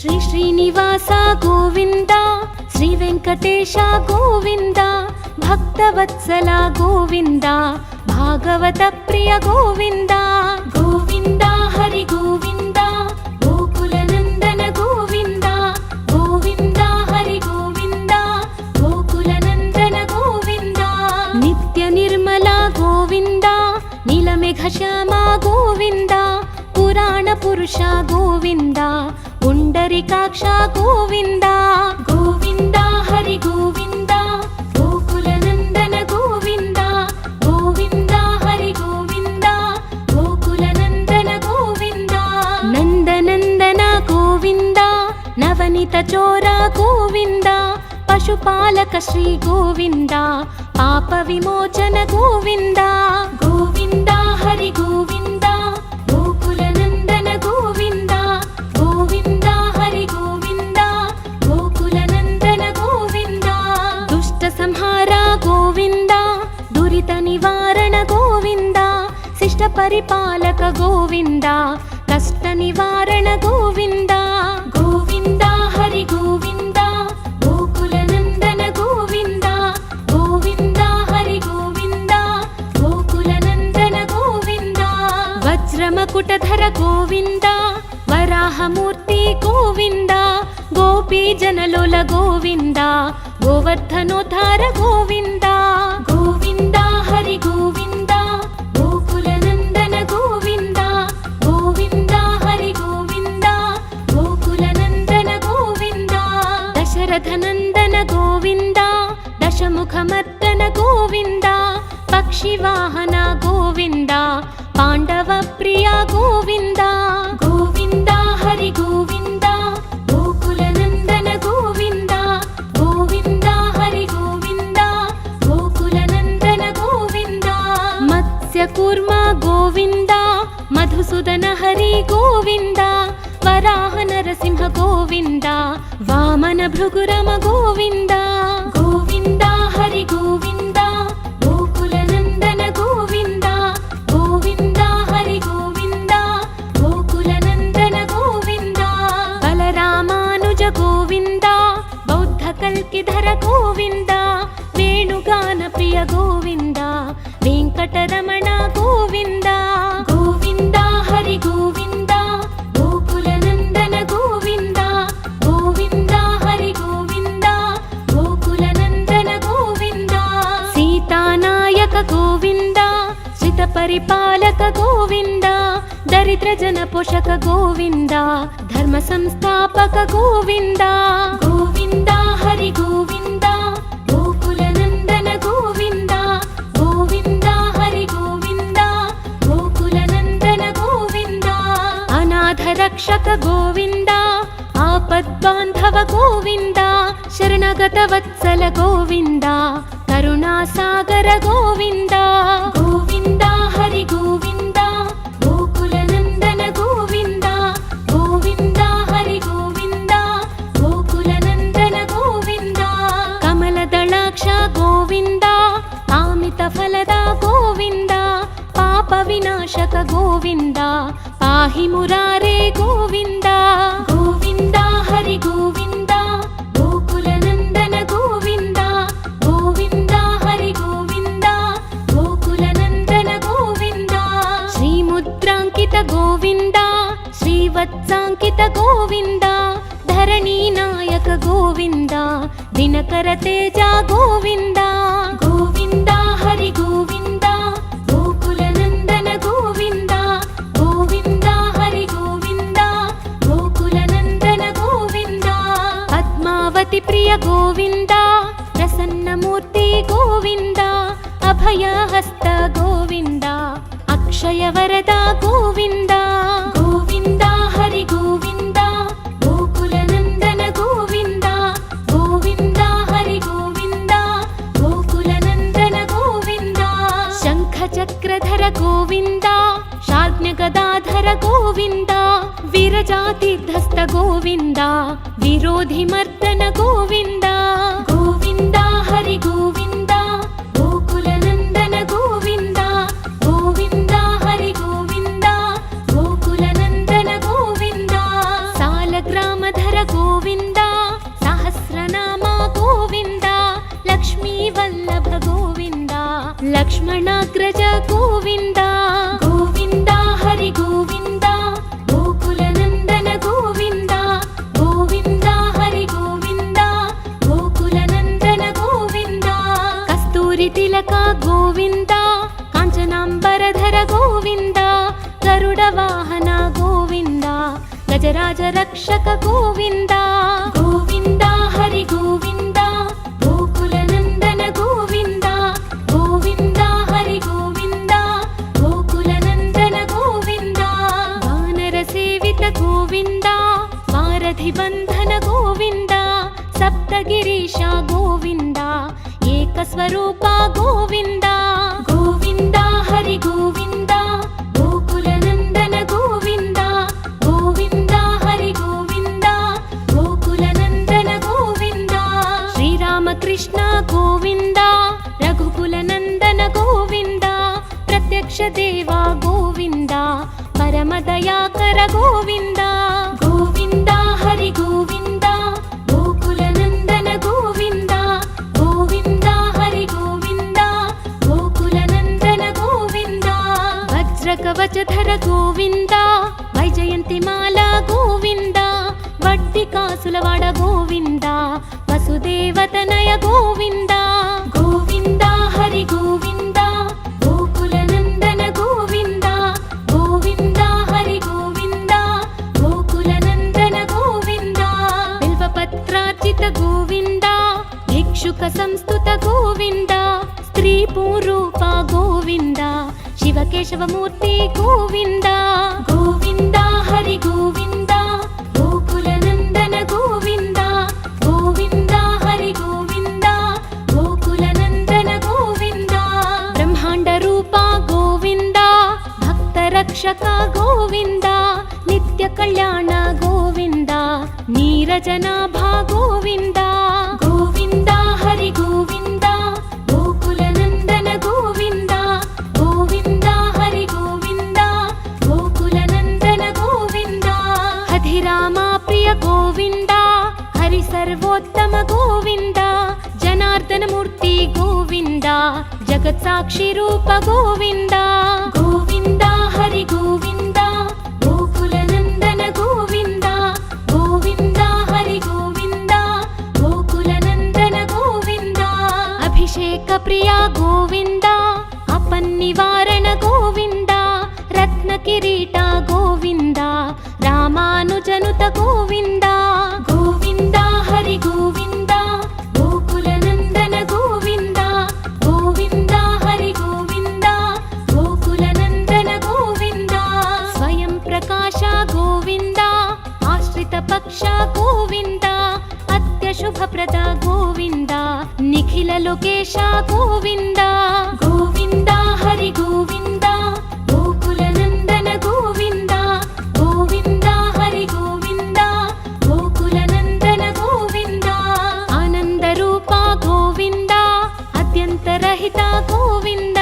శ్రీ శ్రీనివాస గోవింద, శ్రీ వెంకటేశ గోవింద, భక్తవత్సల గోవింద, భాగవత ప్రియ గోవింద. గోవింద హరి గోవింద, గోకుల నందన గోవింద. గోవింద హరి గోవింద, గోకుల నందన గోవింద. నిత్య నిర్మల గోవింద, నీలమేఘ శ్యామ గోవింద, పురాణ పురుష గోవింద, పుండరీకాక్ష గోవింద. గోవింద హరి గోవింద, గోకుల నందన గోవింద. గోవింద హరి గోవింద, గోకుల నందన గోవింద. నందనందన గోవింద, నవనిత చోర గోవింద, పశుపాలక శ్రీ గోవింద, పాప విమోచన గోవింద. గోవింద హరి గోవింద, గోకుల నందన గోవింద. గోవింద హరి గోవింద, గోకుల నందన గోవింద. దుష్ట సంహార గోవింద, దురిత నివారణ గోవింద, శిష్ట పరిపాలక గోవింద, కష్ట నివారణ గోవింద. గోవింద హరి గోవింద, గోకుల నందన గోవింద. గోవింద హరి గోవింద, గోకుల నందన గోవింద. వజ్రమకుటధర గోవింద, వరాహమూర్తి గోవింద, గోపీ జనలోల గోవింద, గోవర్ధనోద్ధార గోవింద. గోవింద హరి గోవింద, గోకుల నందన గోవింద. గోవింద హరి గోవింద, గోకుల నందన గోవింద. దశరథ నందన గోవింద, దశముఖమర్దన గోవింద, పక్షివాహన గోవింద, పాండవ ప్రియ గోవింద. గోవింద హరి గోవింద, గోకుల నందన గోవింద. గోవింద హరి గోవింద, గోకుల నందన గోవింద. మత్స్య కూర్మ గోవింద, మధుసూదన హరి గోవింద, వరాహ నరసింహ గోవింద, వామన భృగురమ గోవింద. గోవింద హరి గోవింద, గోకుల నందన గోవింద. గోవింద హరి గోవింద, గోకుల నందన గోవింద. బలరామానుజ గోవింద, బౌద్ధ కల్కిధర గోవింద, వేణుగాన ప్రియ గోవింద, వెంకటరమణ గోవింద. గోవింద హరి గోవింద, గోకుల నందన గోవింద. గోవింద హరి గోవింద, గోకుల నందన గోవింద. సీతానాయక గోవింద, శ్రిత పరిపాలక గోవింద, దరిద్ర జన పోషక గోవింద, ధర్మ సంస్థాపక గోవింద. గోవింద హరి గోవింద, గోకుల నందన గోవింద. గోవింద హరి గోవింద, గోకుల నందన గోవింద. అనాథ రక్షక గోవింద, ఆపద్బాంధవ గోవింద, శరణగత వత్సల గోవింద, కరుణాసాగర గోవింద. గోవింద హరి గోవింద, గోకుల నందన గోవింద. గోవింద హరి గోవింద, గోకుల నందన గోవింద. కమలదళాక్ష గోవింద, కామిత ఫలద గోవింద, పాప వినాశక గోవింద, పాహి మురారే గోవింద. గోవింద హరి గోవింద, గోకుల నందన గోవింద. గోవింద హరి గోవింద, గోకుల నందన గోవింద. శ్రీముద్రాంకిత గోవింద, శ్రీవత్సాంకిత గోవింద, ధరణీ నాయక గోవింద, దినకర తేజ గోవింద. గోవింద హరి గోవింద, గోకుల నందన గోవింద. గోవింద హరి గోవింద, గోకుల నందన గోవింద. పద్మావతి ప్రియ గోవింద, ప్రసన్నమూర్తి గోవింద, అభయహస్త గోవింద, అక్షయ వరద గోవింద. గోవింద హరి గోవింద, గోకుల నందన గోవింద. గోవింద హరి గోవింద, గోకుల నందన గోవింద. శంఖ చక్రధర గోవింద, శార్జ్ఞ గదాధర గోవింద, విరజాతిధస్త గోవింద, విరోధి మర్దన గోవింద. గోవింద హరి గోవింద, గోకుల నందన గోవింద. గోవింద హరి గోవింద, గోకుల నందన గోవింద. సాలగ్రామధర ಗರುಡ ವಾಹನ ಗೋವಿಂದ, ಗಜರಾಜ ರಕ್ಷಕ ಗೋವಿಂದ. ಗೋವಿಂದ ಹರಿ ಗೋವಿಂದ, ಗೋಕುಲ ನಂದನ ಗೋವಿಂದ. ಗೋವಿಂದ ಹರಿ ಗೋವಿಂದ, ಗೋಕುಲ ನಂದನ ಗೋವಿಂದ. ವಾನರ ಸೇವಿತ ಗೋವಿಂದ, ವಾರಧಿ ಬಂಧನ ಗೋವಿಂದ. ಸಪ್ತಗಿರೀಶ ಗೋವಿಂದ, ಏಕ ಸ್ವರೂಪ ಗೋವಿಂದ. ಗೋವಿಂದ ಹರಿ ಗೋವಿಂದ, ಗೋಕುಲ ನಂದನ ಗೋವಿಂದ. ಗೋವಿಂದ ಹರಿ ಗೋವಿಂದ, ಗೋಕುಲ ನಂದನ ಗೋವಿಂದ. ಶ್ರೀರಾಮಕೃಷ್ಣ ಗೋವಿಂದ, ರಘುಕುಲ ನಂದನ ಗೋವಿಂದ. ಪ್ರತ್ಯಕ್ಷ ದೇವ ಗೋವಿಂದ, ಪರಮ ದಯಾಕರ ಗೋವಿಂದ. ಗೋವಿಂದ ಹರಿ ಗೋವಿಂದ, ಗೋಕುಲ ನಂದನ ಗೋವಿಂದ. ಗೋವಿಂದ ಹರಿ ಗೋವಿಂದ, ಗೋಕುಲ ನಂದನ ಗೋವಿಂದ. ವಜ್ರ ಕವಚಧರ ಗೋವಿಂದ, ವೈಜಯಂತಿ ಮಾಲಾ ಗೋವಿಂದ. ವಡ್ಡಿ ಕಾಸುಲವಾಡ ಗೋವಿಂದ, ವಸುದೇವತನಯ ಗೋವಿಂದ. ಗೋವಿಂದ ಹರಿ ಗೋವಿಂದ, ಗೋಕುಲ ನಂದನ ಗೋವಿಂದ. ಗೋವಿಂದ ಹರಿ ಗೋವಿಂದ, ಗೋಕುಲ ನಂದನ ಗೋವಿಂದ. ಬಿಲ್ವಪತ್ರಾರ್ಚಿತ ಗೋವಿಂದ, ಭಿಕ್ಷುಕ ಸಂಸ್ತುತ ಗೋವಿಂದ. ಸ್ತ್ರೀ ಪೂರೂಪ ಗೋವಿಂದ, ಶಿವಕೇಶವ ಮೂರ್ತಿ ಗೋವಿಂದ. ಗೋವಿಂದ ಹರಿ ಗೋವಿಂದ, ಗೋಕುಲ ನಂದನ ಗೋವಿಂದ. ಗೋವಿಂದ ಹರಿ ಗೋವಿಂದ, ಗೋಕುಲ ನಂದನ ಗೋವಿಂದ. ಬ್ರಹ್ಮಾಂಡ ರೂಪ ಗೋವಿಂದ, ಭಕ್ತ ರಕ್ಷಕ ಗೋವಿಂದ. ನಿತ್ಯ ಕಲ್ಯಾಣ ಗೋವಿಂದ, ನೀರಜನಾಭ ಗೋವಿಂದ. ಗೋವಿಂದ ಹರಿ ಗೋವಿಂದ, ಗೋಕುಲ ನಂದನ ಗೋವಿಂದ. ಗೋವಿಂದ ಹರಿ ಗೋವಿಂದ, ಗೋಕುಲ ನಂದನ ಗೋವಿಂದ. ಹಧಿರಾಮ ಪ್ರಿಯ ಗೋವಿಂದ, ಹರಿ ಸರ್ವೋತ್ತಮ ಗೋವಿಂದ. ಜನಾರ್ದನ ಮೂರ್ತಿ ಗೋವಿಂದ, ಜಗತ್ ಸಾಕ್ಷಿ ರೂಪ ಗೋವಿಂದ. ಗೋವಿಂದ ಹರಿ ಗೋವಿಂದ, ಗೋಕುಲ ನಂದನ ಗೋವಿಂದ. ಗೋವಿಂದ ಹರಿ ಗೋವಿಂದ, ಗೋಕುಲ ನಂದನ ಗೋವಿಂದ. ಅಭಿಷೇಕ ಪ್ರಿಯ ಗೋವಿಂದ, ಅಪನ್ನಿವಾರಣ ಗೋವಿಂದ. ರತ್ನ ಕಿರೀಟ ಗೋವಿಂದ, ರಾಮಾನುಜನುತ ಗೋವಿಂದ. ಗೋವಿಂದ ಹರಿ ಗೋವಿಂದ, ಗೋಕುಲ ನಂದನ ಗೋವಿಂದ. ಗೋವಿಂದ ಹರಿ ಗೋವಿಂದ, ಗೋಕುಲ ನಂದನ ಗೋವಿಂದ. ಸ್ವಯಂ ಪ್ರಕಾಶ ಗೋವಿಂದ, ಆಶ್ರಿತ ಪಕ್ಷ ಗೋವಿಂದ. ಅತ್ಯ ಶುಭಪ್ರದ ಗೋವಿಂದ, ನಿಖಿಲ ಲೋಕೇಶ ಗೋವಿಂದ. ಗೋವಿಂದ ಹರಿ ಗೋವಿಂದ, ಗೋಕುಲ ನಂದನ ಗೋವಿಂದ. ಗೋವಿಂದ ಹರಿ ಗೋವಿಂದ, ಗೋಕುಲ ನಂದನ ಗೋವಿಂದ. ಆನಂದ ರೂಪ ಗೋವಿಂದ, ಅತ್ಯಂತರಹಿತ ಗೋವಿಂದ.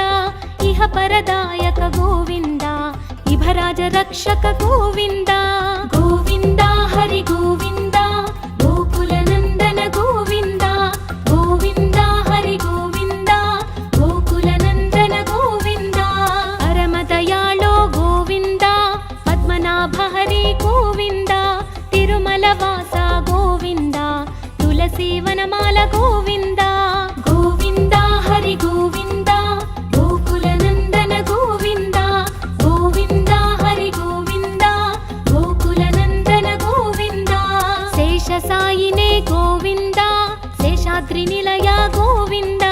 ಇಹ ಪರದಾಯಕ ಗೋವಿಂದ, ಇಭರಾಜ ರಕ್ಷಕ ಗೋವಿಂದ. ಗೋವಿಂದ ಹರಿ ಗೋವಿಂದ, ಗೋಕುಲ ನಂದನ ಗೋವಿಂದ. ಗೋವಿಂದ ಹರಿ ಗೋವಿಂದ, ಗೋಕುಲ ನಂದನ ಗೋವಿಂದ. ಪರಮ ದಯಾಳೋ ಗೋವಿಂದ, ಪದ್ಮನಾಭ ಹರಿ ಗೋವಿಂದ. ತಿರುಮಲ ವಾಸ ಗೋವಿಂದ, ತುಳಸಿ ವನಮಾಲ ಗೋವಿಂದ. ಗೋವಿಂದ ಹರಿ ಗೋವಿಂದ, ಗೋಕುಲ ನಂದನ ಗೋವಿಂದ. ಗೋವಿಂದ ಹರಿ ಗೋವಿಂದ, ಗೋಕುಲ ನಂದನ ಗೋವಿಂದ. ಶೇಷ ಸಾಯಿನೇ ಗೋವಿಂದ, ಶೇಷಾದ್ರಿ ನಿಲಯ ಗೋವಿಂದ.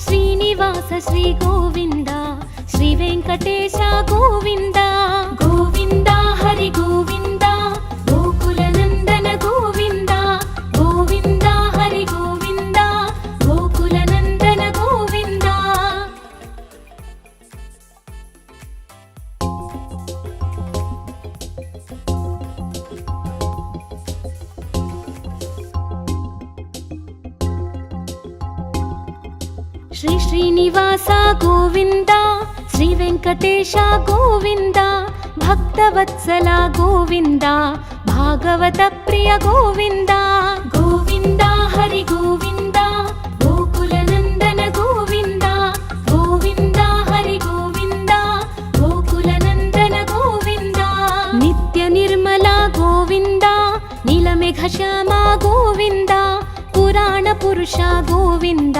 ಶ್ರೀನಿವಾಸ ಶ್ರೀ ಗೋವಿಂದ, ಶ್ರೀ ವೆಂಕಟೇಶ ಗೋವಿಂದ. ಗೋವಿಂದ ಹರಿ ಗೋವಿಂದ, ಗೋಕುಲ ನಂದನ ಗೋವಿಂದ. ಗೋವಿಂದ ಹರಿ ಗೋವಿಂದ, ಗೋಕುಲ ನಂದನ ಗೋವಿಂದ. ಶ್ರೀ ಶ್ರೀನಿವಾಸ ಗೋವಿಂದ, ಶ್ರೀ ವೆಂಕಟೇಶ ಗೋವಿಂದ. ಭಕ್ತವತ್ಸಲ ಗೋವಿಂದ, ಭಾಗವತ ಪ್ರಿಯ ಗೋವಿಂದ. ಗೋವಿಂದ ಹರಿ ಗೋವಿಂದ, ಗೋಕುಲ ನಂದನ ಗೋವಿಂದ. ಗೋವಿಂದ ಹರಿ ಗೋವಿಂದ, ಗೋಕುಲ ನಂದನ ಗೋವಿಂದ. ನಿತ್ಯ ನಿರ್ಮಲ ಗೋವಿಂದ, ನೀಲಮೇಘ ಶ್ಯಾಮ ಗೋವಿಂದ. ಪುರಾಣ ಪುರುಷ ಗೋವಿಂದ,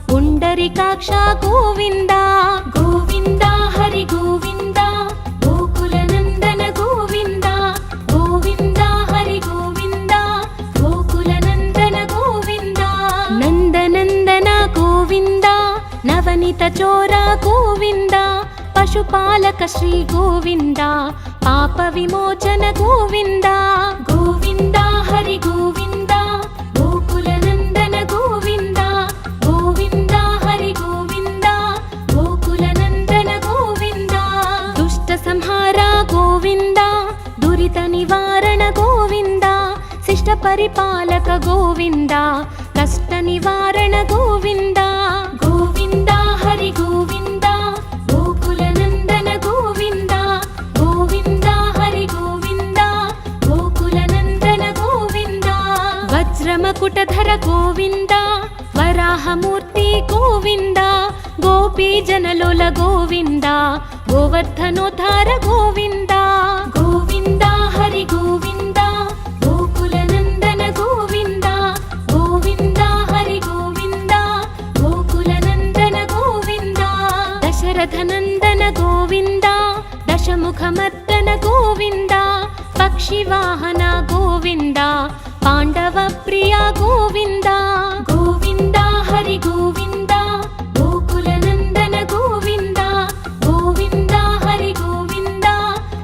ಪುಂಡರಿಕಾಕ್ಷ ಗೋವಿಂದ. ಗೋವಿಂದ ಹರಿ ಗೋವಿಂದ, ಗೋಕುಲ ನಂದನ పశుపాలక శ్రీ గోవింద పాప విమోచన గోవింద గోవింద హరి గోవింద గోకుల నందన గోవింద గోవింద హరి గోవింద గోకుల నందన గోవింద దుష్ట సంహార గోవింద దురిత నివారణ గోవింద శిష్ట పరిపాలక గోవింద కష్ట నివారణ గోవింద గోవింద హరి గోవింద గోకుల నందన గోవింద గోవింద హరి గోవింద గోకుల నందన గోవింద వజ్రమకుటధర గోవింద వరాహమూర్తి గోవింద గోపీ జనలోల గోవింద గోవర్ధనోద్ధార గోవింద గోవింద హరి గోవింద గోకుల నందన గోవింద గోవింద హరి గోవింద గోకుల నందన గోవింద దశరథ నందన గోవింద దశముఖమర్దన గోవింద పక్షివాహన గోవింద పాండవ ప్రియ గోవింద గోవింద హరి గోవింద గోకుల నందన గోవింద గోవింద హరి గోవింద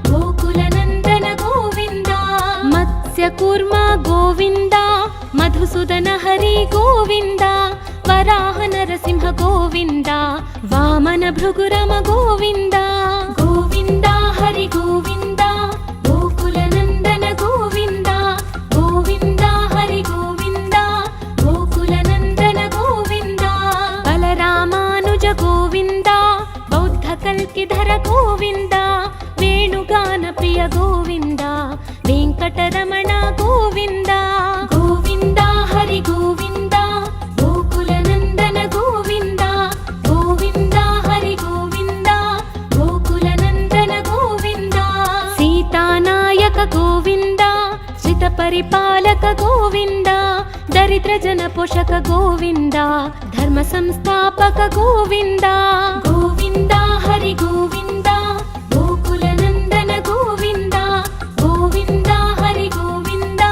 గోకుల నందన గోవింద మత్స్య కూర్మ గోవింద మధుసూదన హరి గోవింద వరాహ నరసింహ గోవింద వామన భృగురమ గోవింద గోవింద హరి గోవింద గోకుల నందన గోవింద గోవింద హరి గోవింద గోకుల నందన గోవింద బలరామానుజ గోవింద బౌద్ధ కల్కిధర గోవింద వేణుగాన ప్రియ గోవింద వెంకటరమణ గోవింద గోవింద హరి గోవింద గోకుల నందన గోవింద గోవింద హరి గోవింద గోకుల నందన గోవింద సీతానాయక గోవింద శ్రిత పరిపాలక గోవింద దరిద్ర జన పోషక గోవింద ధర్మ సంస్థాపక గోవింద గోవింద హరి గోవింద గోకుల నందన గోవింద గోవింద హరి గోవింద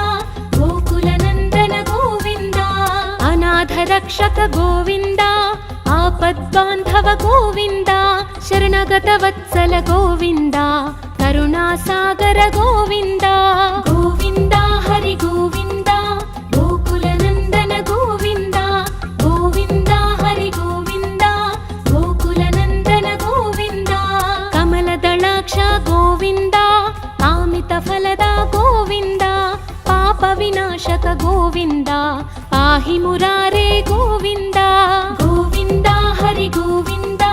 గోకుల నందన గోవింద అనాథ రక్షక గోవింద ఆపద్బాంధవ గోవింద శరణగత వత్సల గోవింద కరుణాసాగర గోవింద గోవింద హరి గోవింద గోకుల నందన గోవింద గోవింద హరి గోవింద గోకుల నందన గోవింద కమల దళాక్ష గోవింద కామిత ఫలద గోవింద పాప వినాశక గోవింద పాహి మురారే గోవింద గోవింద హరి గోవింద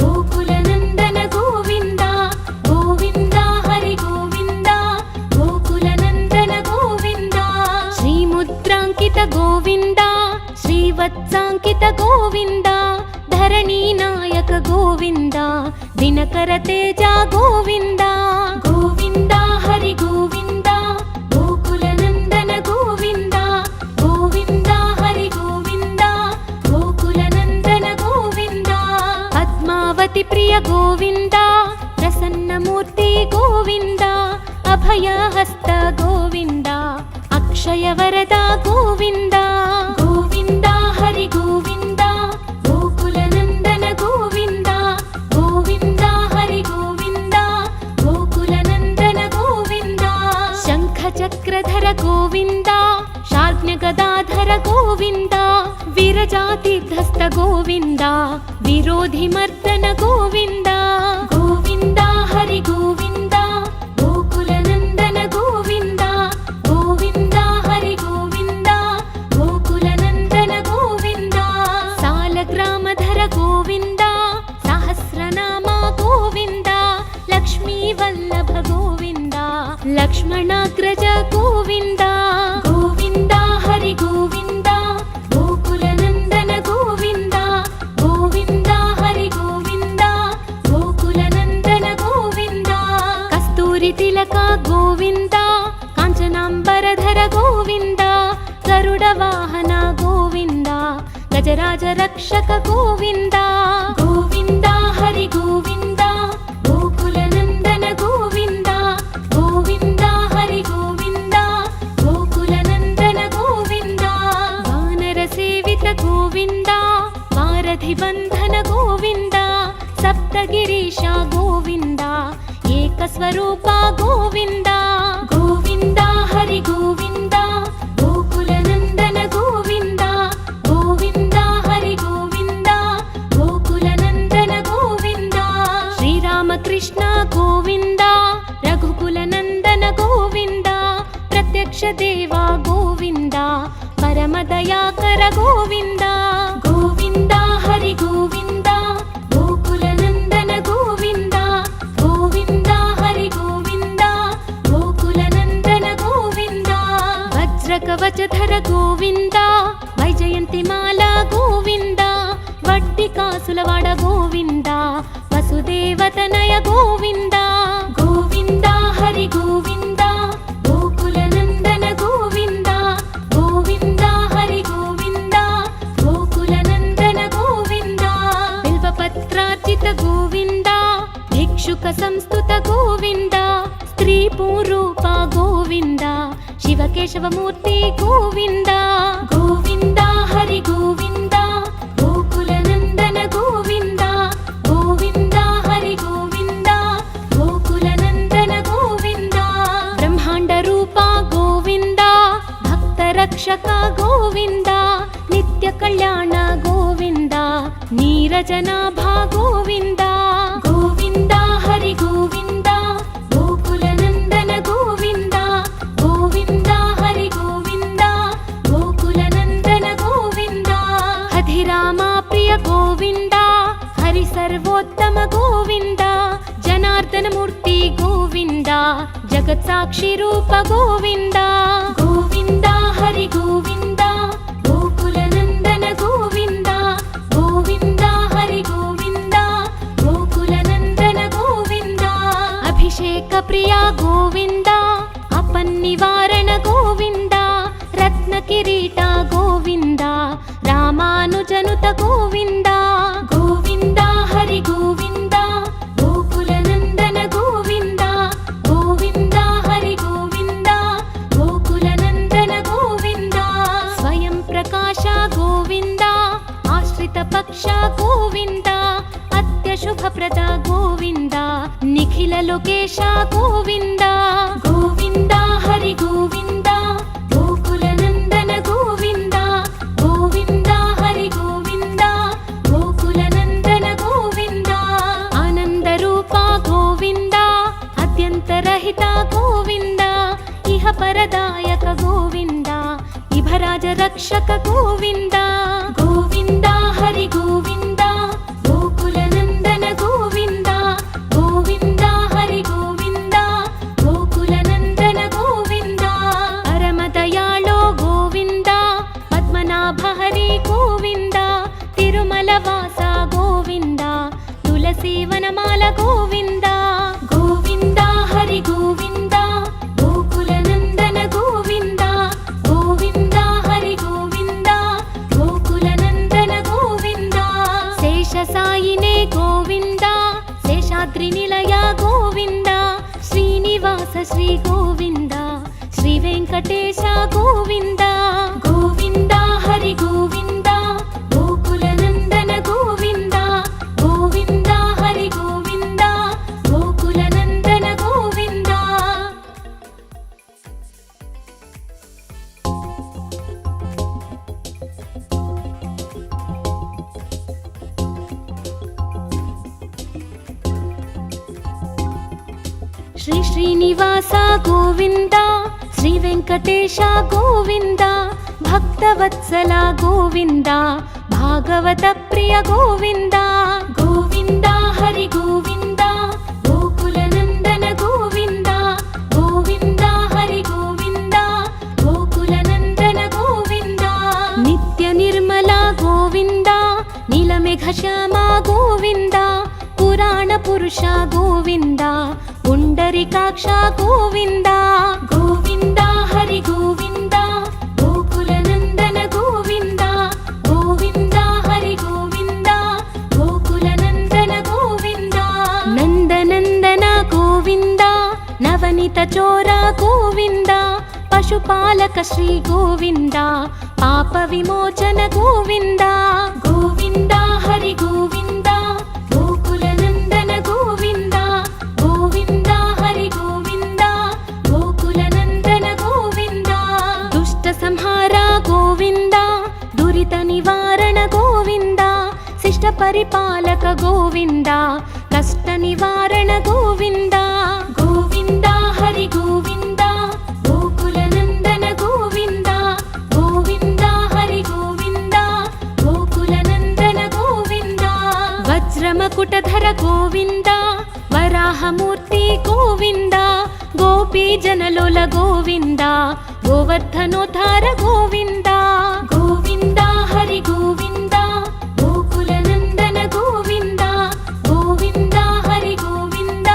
గోకుల నందన గోవింద గోవింద హరి గోవింద గోకుల నందన గోవింద శ్రీముద్రాంకిత గోవింద శ్రీవత్సాంకిత గోవింద ధరణీ నాయక గోవింద దినకర తేజ గోవింద గోవింద హరి గోవింద గోకుల నందన గోవింద గోవింద హరి గోవింద గోకుల నందన గోవింద పద్మావతి ప్రియ గోవింద ప్రసన్నమూర్తి గోవింద అభయహస్త గోవింద అక్షయ వరద గోవింద గోవింద హరి గోవింద గోకుల నందన గోవింద గోవింద హరి గోవింద గోకుల నందన గోవింద శంఖ చక్రధర గోవింద శార్జ్ఞ గదాధర గోవింద విరజాతీర్థస్థ గోవింద విరోధి మర్దన గోవింద గోవింద హరి గోవింద గోకుల నందన గోవింద గోవింద హరి గోవింద గోకుల నందన గోవింద సాలగ్రామధర గోవింద సహస్రనామ గోవింద లక్ష్మీ వల్లభ గోవింద లక్ష్మణాగ్రజ గోవింద గోవింద హరి గోవింద గోకుల నందన గోవింద గోవింద హరి గోవింద గోకుల నందన గోవింద కస్తూరి తిలక గోవింద కాంచనాంబరధర గోవింద గరుడ వాహన గోవింద గజరాజ రక్షక గోవింద గోవింద హరి గోవింద గోకుల నందన గోవింద గోవింద హరి గోవింద గోకుల నందన గోవింద వానర సేవిత గోవింద వారధి బంధన గోవింద సప్తగిరీశ గోవింద ಸ್ವರೂಪ ಗೋವಿಂದ ಗೋವಿಂದ ಹರಿ ಗೋವಿಂದ ಗೋಕುಲ ನಂದನ ಗೋವಿಂದ ಗೋವಿಂದ ಹರಿ ಗೋವಿಂದ ಗೋಕುಲ ನಂದನ ಗೋವಿಂದ ಶ್ರೀರಾಮಕೃಷ್ಣ ಗೋವಿಂದ ರಘುಕುಲ ನಂದನ ಗೋವಿಂದ ಪ್ರತ್ಯಕ್ಷ ದೇವ ಗೋವಿಂದ ಪರಮ ದಯಾಕರ ಗೋವಿಂದ ಗೋವಿಂದ ಹರಿ ಗೋವಿಂದ ಗೋಕುಲ ನಂದನ ಗೋವಿಂದ ಗೋವಿಂದ ಹರಿ ಗೋವಿಂದ ಗೋಕುಲ ನಂದನ ಗೋವಿಂದ ವಜ್ರ ಕವಚಧರ ಗೋವಿಂದ ವೈಜಯಂತಿ ಮಾಲಾ ಗೋವಿಂದ ವಡ್ಡಿ ಕಾಸುಲವಾಡ ಗೋವಿಂದ ವಸುದೇವತನಯ ಗೋವಿಂದ ಗೋವಿಂದ ಹರಿ ಗೋವಿಂದ ಗೋಕುಲ ನಂದನ ಗೋವಿಂದ ಗೋವಿಂದ ಹರಿ ಗೋವಿಂದ ಗೋಕುಲ ನಂದನ ಗೋವಿಂದ ಬಿಲ್ವಪತ್ರಾರ್ಚಿತ ಗೋವಿಂದ ಭಿಕ್ಷುಕ ಸಂಸ್ತುತ ಗೋವಿಂದ ಸ್ತ್ರೀ ಪೂರೂಪ ಗೋವಿಂದ ಶಿವಕೇಶವ ಮೂರ್ತಿ ಗೋವಿಂದ ಗೋವಿಂದ ಹರಿ ಗೋವಿಂದ ಗೋಕುಲ ನಂದನ ಗೋವಿಂದ ಗೋವಿಂದ ಹರಿ ಗೋವಿಂದ ಗೋಕುಲ ನಂದನ ಗೋವಿಂದ ಬ್ರಹ್ಮಾಂಡ ರೂಪ ಗೋವಿಂದ ಭಕ್ತ ರಕ್ಷಕ ಗೋವಿಂದ ನಿತ್ಯ ಕಲ್ಯಾಣ ಗೋವಿಂದ ನೀರಜನಾಭ ಗೋವಿಂದ ಗೋವಿಂದ ಹರಿ ಗೋವಿಂದ ಗೋಕುಲ ನಂದನ ಗೋವಿಂದ ಗೋವಿಂದ ಹರಿ ಗೋವಿಂದ ಗೋಕುಲ ನಂದನ ಗೋವಿಂದ ಹಧಿರಾಮ ಪ್ರಿಯ ಗೋವಿಂದ ಹರಿ ಸರ್ವೋತ್ತಮ ಗೋವಿಂದ ಜನಾರ್ದನ ಮೂರ್ತಿ ಗೋವಿಂದ ಜಗತ್ ಸಾಕ್ಷಿ ರೂಪ ಗೋವಿಂದ ಗೋವಿಂದ ಹರಿ ಗೋವಿಂದ ಗೋಕುಲ ನಂದನ ಗೋವಿಂದ ಗೋವಿಂದ ಹರಿ ಗೋವಿಂದ ಗೋಕುಲ ನಂದನ ಗೋವಿಂದ ಅಭಿಷೇಕ ಪ್ರಿಯ ಗೋವಿಂದ ಅಪನ್ನಿವಾರಣ ಗೋವಿಂದ ರತ್ನ ಕಿರೀಟ ಗೋವಿಂದ ರಾಮಾನುಜನುತ ಗೋವಿಂದ ಗೋವಿಂದ ಹರಿ ಗೋವಿಂದ ಗೋಕುಲ ನಂದನ ಗೋವಿಂದ ಗೋವಿಂದ ಹರಿ ಗೋವಿಂದ ಗೋಕುಲ ನಂದನ ಗೋವಿಂದ ಸ್ವಯಂ ಪ್ರಕಾಶ ಗೋವಿಂದ ಆಶ್ರಿತ ಪಕ್ಷ ಗೋವಿಂದ ಅತ್ಯಶುಭಪ್ರದ ಗೋವಿಂದ ನಿಖಿಲ ಲೋಕೇಶ ಗೋವಿಂದ ಗೋವಿಂದ ಹರಿ ಗೋವಿಂದ ಗೋಕುಲ ನಂದನ ಗೋವಿಂದ ಗೋವಿಂದ ಹರಿ ಗೋವಿಂದ ಗೋಕುಲ ನಂದನ ಗೋವಿಂದ ಆನಂದ ರೂಪ ಗೋವಿಂದ ಅತ್ಯಂತರಹಿತ ಗೋವಿಂದ ಇಹ ಪರದಾಯಕ ಗೋವಿಂದ ಇಭರಾಜ ರಕ್ಷಕ ಗೋವಿಂದ ಗೋವಿಂದ ಹರಿ ಗೋವಿಂದ ಗೋಕುಲ ನಂದನ ಗೋವಿಂದ ಗೋವಿಂದ ಹರಿ ಗೋವಿಂದ ಗೋಕುಲ ನಂದನ ಗೋವಿಂದ ಪರಮ ದಯಾಳೋ ಗೋವಿಂದ ಪದ್ಮನಾಭ ಹರಿ ಗೋವಿಂದ ತಿರುಮಲ ವಾಸ ಗೋವಿಂದ ತುಳಸಿ ವನಮಾಲ ಗೋವಿಂದ ಗೋವಿಂದ ಹರಿ ಗೋವಿಂದ ಗೋಕುಲ ನಂದನ ಗೋವಿಂದ ಗೋವಿಂದ ಹರಿ ಗೋವಿಂದ ಗೋಕುಲ ನಂದನ ಗೋವಿಂದ ಶೇಷ ಸಾಯಿನೇ ಗೋವಿಂದ ಶೇಷಾದ್ರಿ ನಿಲಯ ಗೋವಿಂದ ಶ್ರೀನಿವಾಸ ಶ್ರೀ ಗೋವಿಂದ ಶ್ರೀ ವೆಂಕಟೇಶ ಗೋವಿಂದ ಗೋವಿಂದ ಹರಿ ಗೋವಿಂದ ಗೋಕುಲ ನಂದನ ಗೋವಿಂದ ಗೋವಿಂದ ಹರಿ ಗೋವಿಂದ ಗೋಕುಲ ನಂದನ ಗೋವಿಂದ ಶ್ರೀ ಶ್ರೀನಿವಾಸ ಗೋವಿಂದ ಶ್ರೀ ವೆಂಕಟೇಶ ಗೋವಿಂದ ಭಕ್ತವತ್ಸಲ ಗೋವಿಂದ ಭಾಗವತ ಪ್ರಿಯ ಗೋವಿಂದ ಗೋವಿಂದ ಹರಿ ಗೋವಿಂದ ಗೋಕುಲ ನಂದನ ಗೋವಿಂದ ಗೋವಿಂದ ಹರಿ ಗೋವಿಂದ ಗೋಕುಲ ನಂದನ ಗೋವಿಂದ ನಿತ್ಯ ನಿರ್ಮಲ ಗೋವಿಂದ ನೀಲಮೇಘ ಶ್ಯಾಮ ಗೋವಿಂದ ಪುರಾಣ ಪುರುಷ ಗೋವಿಂದ ಪುಂಡರಿಕಾಕ್ಷ ಗೋವಿಂದ ಗೋವಿಂದ ಹರಿ ಗೋವಿಂದ ಗೋಕುಲ ನಂದನ ಗೋವಿಂದ ಗೋವಿಂದ ಹರಿ ಗೋವಿಂದ ಗೋಕುಲ ನಂದನ ಗೋವಿಂದ ನಂದನಂದನ ಗೋವಿಂದ ನವನಿತ ಚೋರ ಗೋವಿಂದ ಪಶುಪಾಲಕ ಶ್ರೀ ಗೋವಿಂದ ಪಾಪ ವಿಮೋಚನ ಗೋವಿಂದ ಗೋವಿಂದ ಹರಿ ಗೋವಿಂದ ಗೋಕುಲ ನಂದನ ಗೋವಿಂದ ಗೋವಿಂದ ಹರಿ పరిపాలక గోవింద కష్ట నివారణ గోవింద గోవింద హరి గోవింద గోకుల నందన గోవింద గోవింద హరి గోవింద గోకుల నందన గోవింద వజ్రమకుటధర గోవింద వరాహమూర్తి గోవింద గోపీ జనలోల గోవింద గోవర్ధనోద్ధార గోవింద గోవింద హరి గోవింద గోకుల నందన గోవింద గోవింద హరి గోవింద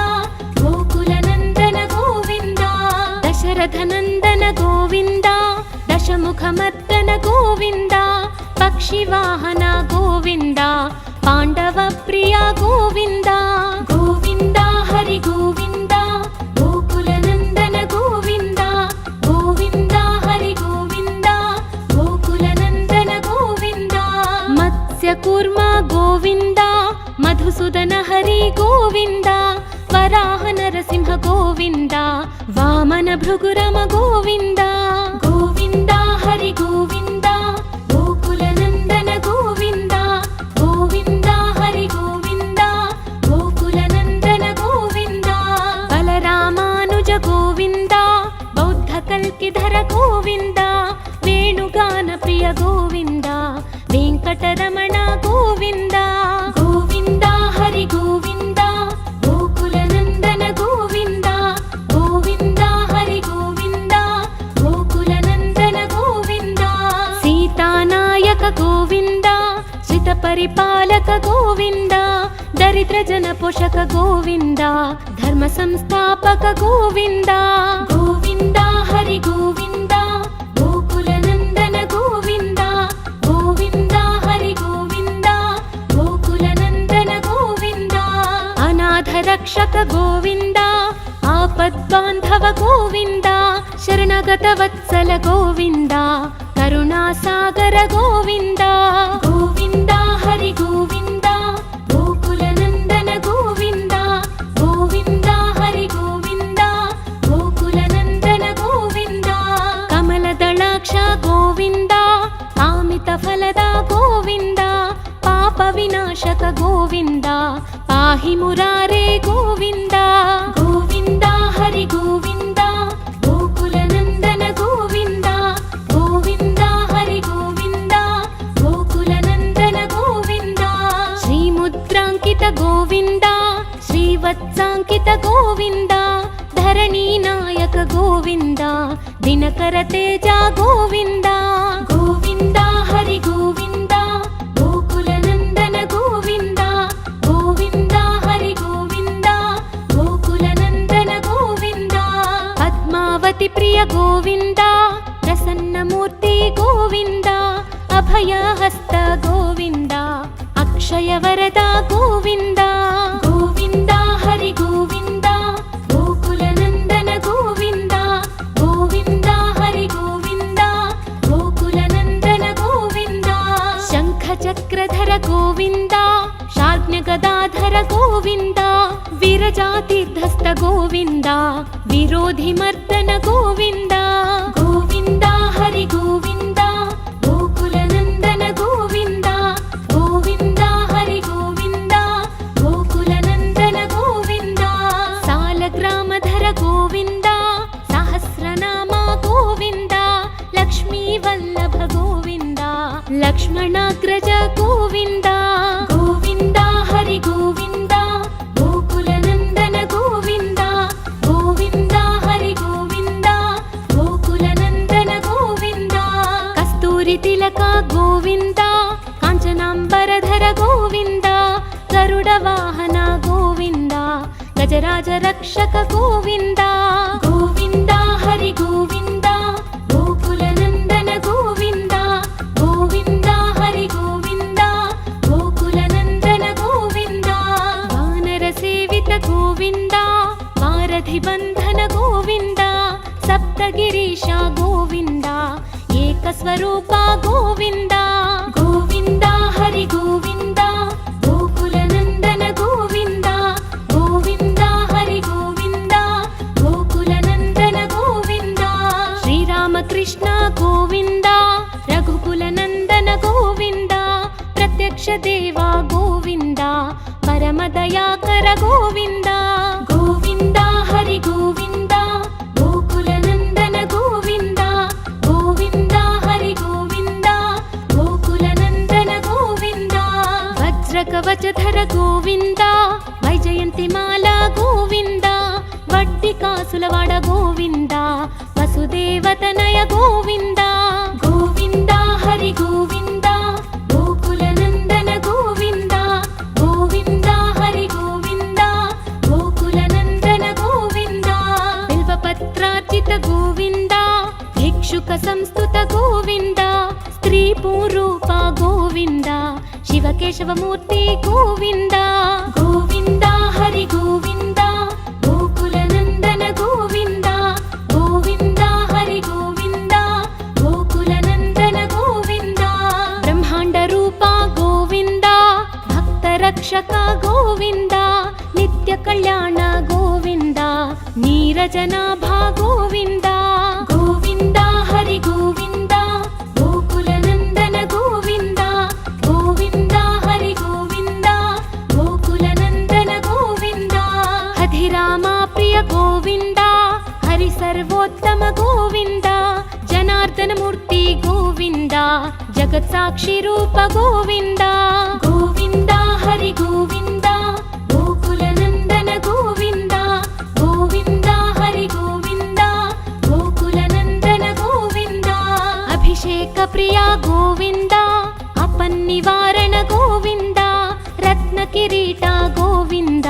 గోకుల నందన గోవింద దశరథ నందన గోవింద దశముఖమర్దన గోవింద పక్షివాహన గోవింద పాండవ ప్రియ గోవింద గోవింద హరి గోవింద గోకుల నందన గోవింద గోవింద హరి గోవింద గోకుల నందన గోవింద మత్స్య కూర్మ గోవింద మధుసూదన హరి గోవింద వరాహ నరసింహ గోవింద వామన భృగురమ గోవింద గోవింద హరి గోవింద గోకుల నందన గోవింద గోవింద హరి గోవింద గోకుల నందన గోవింద బలరామానుజ గోవింద బౌద్ధ కల్కిధర గోవింద వేణుగాన ప్రియ గోవింద వెంకటరమణ గోవింద గోవింద హరి గోవింద గోకుల నందన గోవింద గోవింద హరి గోవింద గోకుల నందన గోవింద సీతానాయక గోవింద శ్రిత పరిపాలక గోవింద దరిద్ర జన పోషక గోవింద ధర్మ సంస్థాపక గోవింద గోవింద హరి గోవింద గోకుల నందన గోవింద గోవింద హరి గోవింద గోకుల నందన గోవింద అనాథ రక్షక గోవింద ఆపద్బాంధవ గోవింద శరణగత వత్సల గోవింద కరుణాసాగర గోవింద గోవింద హరి గోవింద గోకుల నందన గోవింద గోవింద హరి గోవింద గోకుల నందన గోవింద కమలదళాక్ష గోవింద కామిత ఫలద గోవింద పాప వినాశక గోవింద పాహి మురారే గోవింద గోవింద హరి గోవింద గోకుల నందన గోవింద గోవింద హరి గోవింద గోకుల నందన గోవింద శ్రీముద్రాంకిత గోవింద శ్రీవత్సాంకిత గోవింద ధరణీ నాయక గోవింద దినకర తేజ గోవింద గోవింద హరి గోవింద గోకుల నందన గోవింద గోవింద హరి గోవింద గోకుల నందన గోవింద పద్మావతి ప్రియ గోవింద ప్రసన్నమూర్తి గోవింద అభయహస్త గోవింద అక్షయ వరద గోవింద గోవింద హరి గోవింద గోకుల నందన గోవింద గోవింద హరి గోవింద గోకుల నందన గోవింద శంఖ చక్రధర గోవింద శార్జ్ఞ గదాధర గోవింద విరజాతీర్థస్థ గోవింద విరోధి మర్దన గోవింద గోవింద హరి గోవింద గోకుల నందన గోవింద గోవింద హరి గోవింద గోకుల నందన గోవింద సాలగ్రామధర గోవింద సహస్రనామ గోవింద లక్ష్మీ వల్లభ గోవింద లక్ష్మణాగ్రజ గోవింద గోవింద హరి గోవింద గోకుల నందన గోవింద గోవింద హరి గోవింద గోకుల నందన గోవింద కస్తూరి తిలక గోవింద కాంచనాంబరధర గోవింద గరుడ వాహన గోవింద గజరాజ రక్షక గోవింద గోవింద హరి గోవింద గోకుల నందన గోవింద గోవింద హరి గోవింద గోకుల నందన గోవింద వానర సేవిత గోవింద వారధి బంధన గోవింద సప్తగిరీశ గోవింద ఏకస్వరూప గోవింద గోవింద హరి గోవింద గోకుల నందన గోవింద గోవింద హరి గోవింద గోకుల నందన గోవింద శ్రీరామకృష్ణ గోవింద రఘుకుల నందన గోవింద ప్రత్యక్ష దేవ గోవింద కవచధర గోవింద వైజయంతిమాల గోవింద వడ్డి కాసులవాడ గోవింద వసుదేవతనయ గోవింద గోవింద హరి గోవింద గోకుల నందన గోవింద గోవింద హరి గోవింద గోకుల నందన గోవింద బిల్వపత్రార్చిత గోవింద భిక్షుక సంస్తుత గోవింద స్త్రీ పూరూప గోవింద శివకేశవమూర్తి గోవింద గోవింద హరి గోవింద గోకుల నందన గోవింద గోవింద హరి గోవింద గోకుల నందన గోవింద బ్రహ్మాండ రూప గోవింద భక్త రక్షక గోవింద నిత్య కళ్యాణ గోవింద నీరజనాభ గోవింద గోవింద హరి గోవింద గోకుల నందన గోవింద గోవింద హరి గోవింద గోకుల నందన గోవింద హధిరామ ప్రియ గోవింద హరి సర్వోత్తమ గోవింద జనార్దన మూర్తి గోవింద జగత్ సాక్షి రూప గోవింద గోవింద హరి గోవింద గోకుల నందన గోవింద గోవింద హరి గోవింద గోకుల నందన గోవింద అభిషేక ప్రియ గోవింద అపన్నివారణ గోవింద రత్న కిరీట గోవింద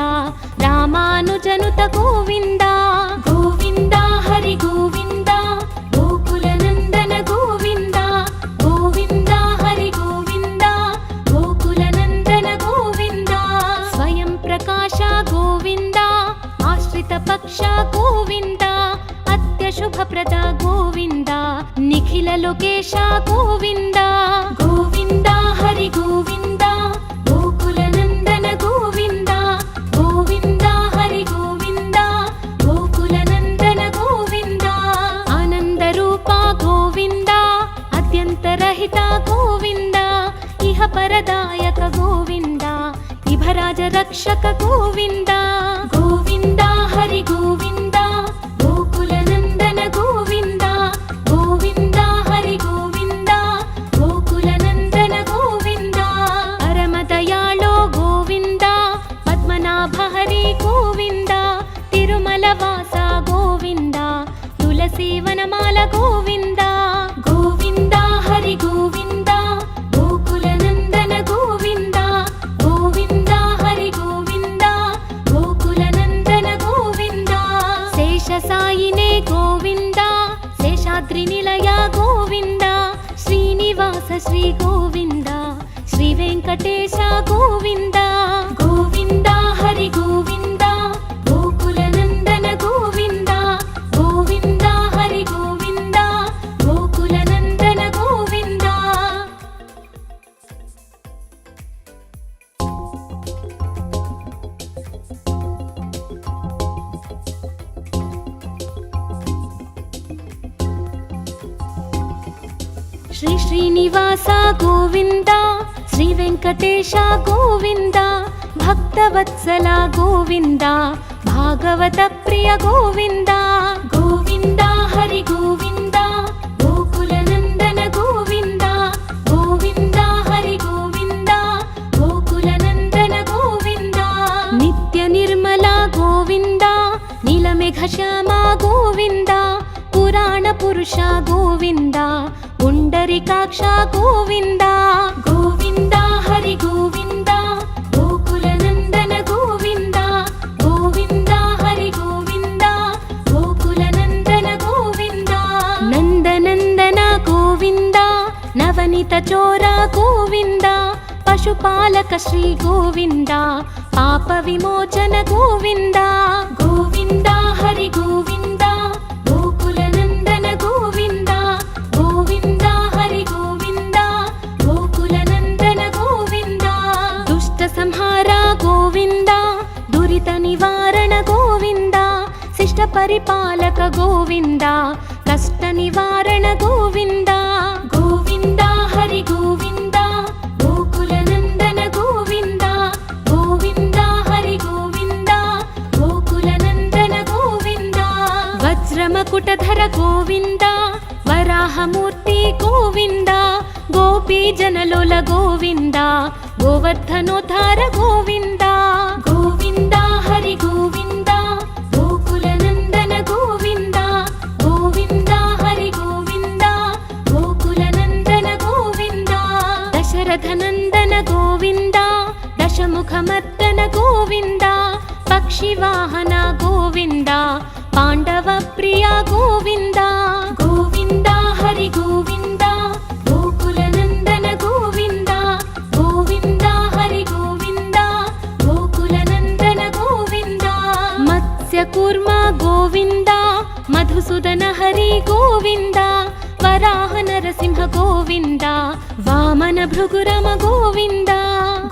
రామానుజనుత గోవింద గోవింద హరి గోవింద గోకుల నందన గోవింద గోవింద హరి గోవింద గోకుల నందన గోవింద స్వయం ప్రకాశ గోవింద ఆశ్రిత పక్ష గోవింద అత్యశుభప్రద గోవింద నిఖిల లోకేశ గోవింద గోవింద హరి గోవింద గోకుల నందన గోవింద గోవింద హరి గోవింద గోకుల నందన గోవింద ఆనంద రూప గోవింద అత్యంతరహిత గోవింద ఇహ పరదాయక గోవింద ఇభరాజ రక్షక గోవింద గోవింద హరి గోవింద గోకుల నందన గోవింద గోవింద హరి గోవింద గోకుల నందన గోవింద పరమ దయాళో గోవింద పద్మనాభ హరి గోవింద తిరుమల వాస గోవింద తులసి వనమాల గోవింద గోవింద హరి గోవింద గోకుల నందన గోవింద గోవింద హరి గోవింద గోకుల నందన గోవింద శేష సాయినే గోవింద శేషాద్రి నిలయ గోవింద శ్రీనివాస శ్రీ గోవింద శ్రీ వెంకటేశ గోవింద గోవింద హరి గోవింద గోకుల నందన గోవింద గోవింద హరి గోవింద గోకుల నందన గోవింద శ్రీ శ్రీనివాస గోవింద శ్రీ వెంకటేశ గోవింద భక్తవత్సల గోవింద భాగవత ప్రియ గోవింద గోవింద హరి గోవింద గోకుల నందన గోవింద గోవింద హరి గోవింద గోకుల నందన గోవింద నిత్య నిర్మల గోవింద నీలమేఘ శ్యామ గోవింద పురాణ పురుష గోవింద పుండరీకాక్ష గోవింద గోవింద హరి గోవింద గోకుల నందన గోవింద గోవింద హరి గోవింద గోకుల నందన గోవింద నందనందన గోవింద నవనీత చోర గోవింద పశుపాలక శ్రీ గోవింద పాప విమోచన గోవింద గోవింద హరి గోవింద గోకుల నందన గోవింద గోవింద హరి గోవింద గోకుల నందన గోవింద దుష్ట సంహార గోవింద దురిత నివారణ గోవింద శిష్ట పరిపాలక గోవింద కష్ట నివారణ గోవింద గోవింద హరి గోవింద గోకుల నందన గోవింద గోవింద హరి గోవింద గోకుల నందన గోవింద వజ్రమకుటధర గోవింద వరాహమూర్తి గోవింద గోపీ జనలోల గోవింద गोवर्धनोद्धार गोविन्द गोविन्द हरि गोविन्द गोकुलनन्दन गोविन्द गोविन्द हरि गोविन्द गोकुलनन्दन गोविन्द दशरथनन्दन गोविन्द दशमुखमर्दन गोविन्द पक्षिवाहन गोविन्द पाण्डवप्रिय गोविन्द गोविन्द हरि गोविन्द गोकुलनन्दन गोविन्द गोविन्द हरि गोविन्द गोकुलनन्दन गोविन्द मत्स्यकूर्म गोविन्द मधुसूदन हरि गोविन्द वराह नरसिंह गोविन्द वामन भृगुरम गोविन्द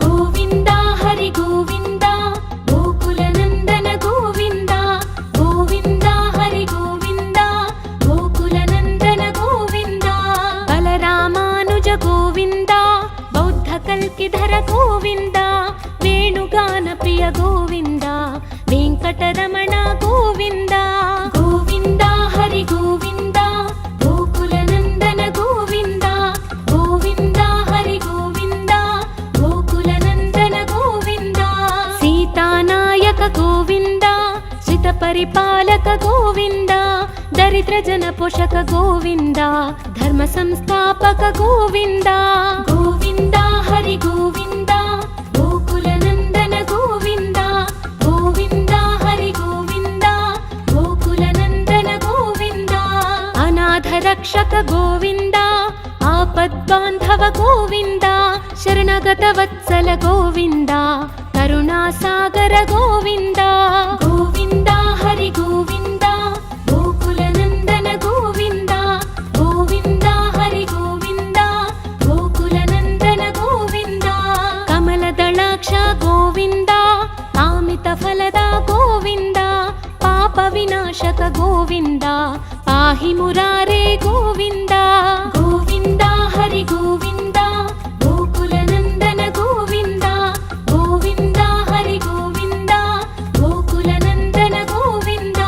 गोविन्द हरि गोविन्द गोकुलनन्दन गोविन्द गोविन्द हरि गोविन्द गोकुलनन्दन गोविन्द बलरामानुज गोविन्द बौद्धकल्किधर गोविन्द वेणुगानप्रिय गोविन्द वेङ्कटरमण गोविन्द गोविन्द हरि गोविन्द गोकुलनन्दन गोविन्द गोविन्द हरि गोविन्द गोकुलनन्दन गोविन्द सीतानायक गोविन्द श्रितपरिपालक गोविन्द दरिद्रजनपोषक गोविन्द धर्मसंस्थापक गोविन्द गोविन्द हरि गोविन्द गोकुलनन्दन गोविन्द गोविन्द हरि गोविन्द गोकुलनन्दन गोविन्द अनाथरक्षक गोविन्द आपद्बान्धव गोविन्द शरणगतवत्सल गोविन्द करुणासागर गोविन्द गोविन्द हरि गोविन्द गोकुलनन्दन गोविन्द गोविन्द हरि गोविन्द गोकुलनन्दन गोविन्द कमलदलाक्ष गोविन्द कामितफलद गोविन्द पापविनाशक गोविन्द पाहि मुरारे गोविन्द गोविन्द हरि गोविन्द गोकुलनन्दन गोविन्द गोविन्द हरि गोविन्द गोकुलनन्दन गोविन्द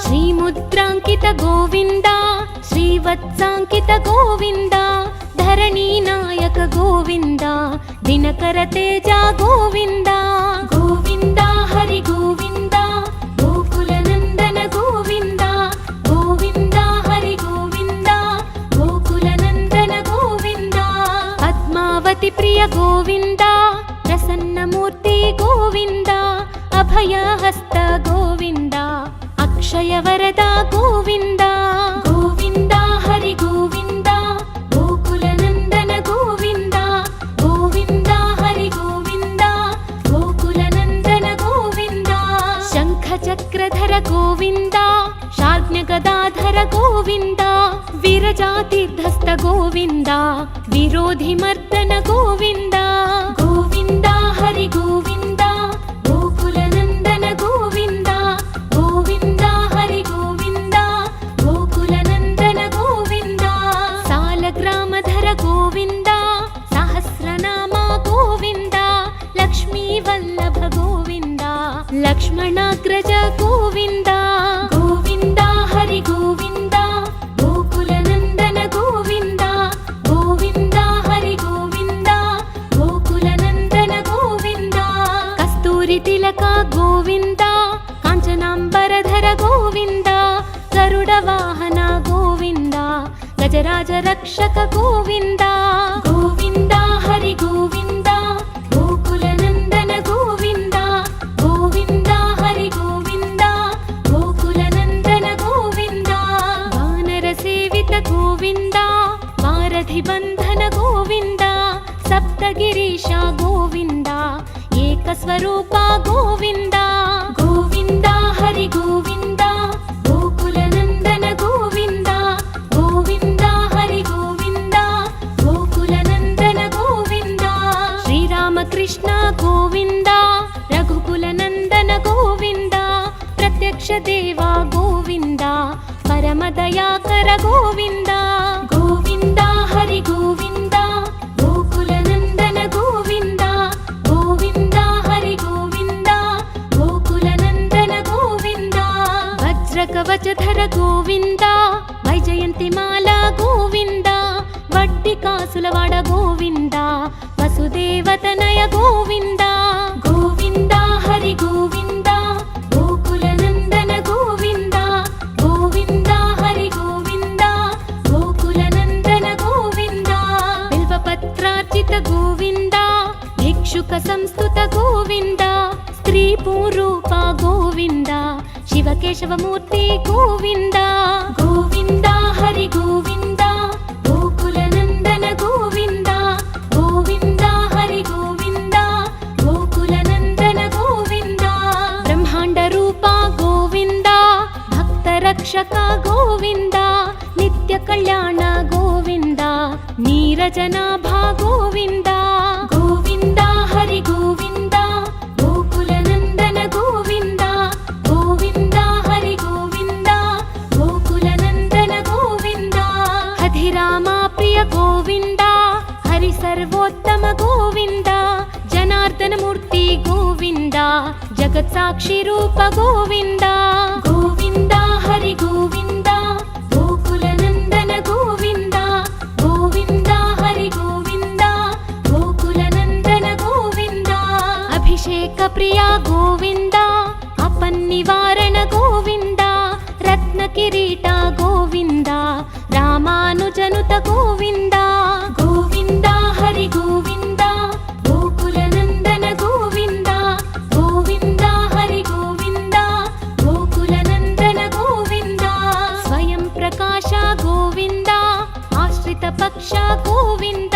श्रीमुद्राङ्कित गोविन्द श्रीवत्साङ्कित गोविन्द धरणीनायक गोविन्द दिनकर तेज गोविन्द गोविन्द हरि गोविन्द गोकुलनन्दन गोविन्द गोविन्द हरि गोविन्द गोकुलनन्दन गोविन्द पद्मावति प्रिय गोविन्द प्रसन्नमूर्ति गोविन्द अभयहस्त गोविन्द अक्षयवरद गोविन्द गोविन्द हरि गोविन्द गोकुलनन्दन गोविन्द गोविन्द हरि गोविन्द गोकुलनन्दन गोविन्द शङ्खचक्रधर गोविन्द शार्ङ्गगदाधर गोविन्द वीरजातीर्थस्थ गोविन्द विरोधिमर्दन गोविन्द गोविन्द हरि गोविन्द गोकुलनन्दन गोविन्द गोविन्द हरि गोविन्द गोकुलनन्दन गोविन्द सालग्रामधर गोविन्द सहस्रनाम गोविन्द लक्ष्मीवल्लभ गोविन्द लक्ष्मणाग्रज गोविन्द गोविन्द हरि गोविन्द गोकुलनन्दन गोविन्द गोविन्द हरि गोविन्द गोकुलनन्दन गोविन्द कस्तूरितिलक गोविन्द काञ्चनाम्बरधर गोविन्द गरुडवाहन गोविन्द गजराज रक्षक गोविन्द गोविन्द हरि गोविन्द गोकुलनन्दन गोविन्द गोविन्द हरि गोविन्द गोकुलनन्दन गोविन्द वानरसेवित गोविन्द वारधिबन्धन गोविन्द सप्तगिरीश गोविन्द एकस्वरूप गोविन्द गोविन्द हरि गोविन्द गोकुलनन्दन गोविन्द गोविन्द हरि गोविन्द गोकुलनन्दन गोविन्द श्रीरामकृष्ण गोविन्द रघुकुलनन्दन गोविन्द प्रत्यक्ष देव गोविन्द परमदयाकर गोविन्द गोविन्द हरि गोविन्द गोकुलनन्दन गोविन्द गोविन्द हरि गोविन्द गोकुलनन्दन गोविन्द वज्रकवचधर गोविन्द वैजयन्तिमाला गोविन्द वड्डिकासुलवाड गोविन्द वसुदेवतनय गोविन्द गोविन्द हरि गोविन्द गोकुलनन्दन गोविन्द गोविन्द हरि गोविन्द गोकुलनन्दन गोविन्द बिल्वपत्रार्चित गोविन्द भिक्षुक संस्तुत गोविन्द स्त्री पूरूप गोविन्द शिवकेशवमूर्ति गोविन्द गोविन्द हरि गोविन्द गोकुलनन्दन गोविन्द गोविन्द हरि गोविन्द गोकुलनन्दन गोविन्द ब्रह्माण्डरूप गोविन्द भक्तरक्षक गोविन्द नित्यकल्याण गोविन्द नीरजनाभा गोविन्द गोविन्द हरि गोविन्द गोकुलनन्दन गोविन्द गोविन्द हरि गोविन्द गोकुलनन्दन गोविन्द हधिरामा प्रिय गोविन्द हरि सर्वोत्तम गोविन्द जनार्दन मूर्ति गोविन्द जगत्साक्षि रूप गोविन्द गोविन्द हरि गोविन्द गोकुलनन्दन गोविन्द गोविन्द हरि गोविन्द गोकुलनन्दन गोविन्द अभिषेक प्रिय गोविन्द अपन्निवारण गोविन्द रत्नकिरीट गोविन्द रामानुजनुत गोविन्द गोविन्द हरि गोविन्द गोकुलनन्दन गोविन्द गोविन्द हरि गोविन्द गोकुलनन्दन गोविन्द स्वयं प्रकाश गोविन्द आश्रित पक्ष गोविन्द